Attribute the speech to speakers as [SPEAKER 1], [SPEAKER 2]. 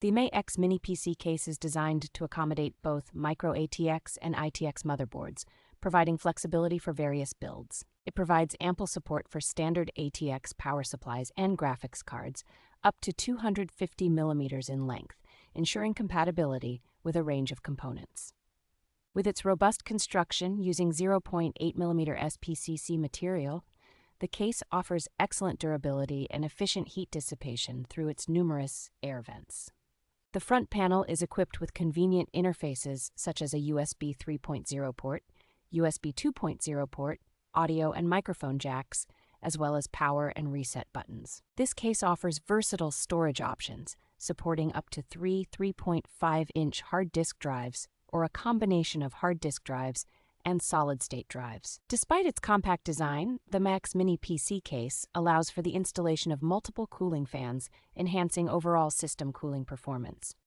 [SPEAKER 1] The MATX Mini PC Case is designed to accommodate both Micro ATX and ITX motherboards, providing flexibility for various builds. It provides ample support for standard ATX power supplies and graphics cards, up to 250 millimeters in length, ensuring compatibility with a range of components. With its robust construction using 0.8 millimeter SPCC material, the case offers excellent durability and efficient heat dissipation through its numerous air vents. The front panel is equipped with convenient interfaces such as a USB 3.0 port, USB 2.0 port, audio and microphone jacks, as well as power and reset buttons. This case offers versatile storage options, supporting up to three 3.5-inch hard disk drives or a combination of hard disk drives and solid-state drives. Despite its compact design, the MATX Mini PC Case allows for the installation of multiple cooling fans, enhancing overall system cooling performance.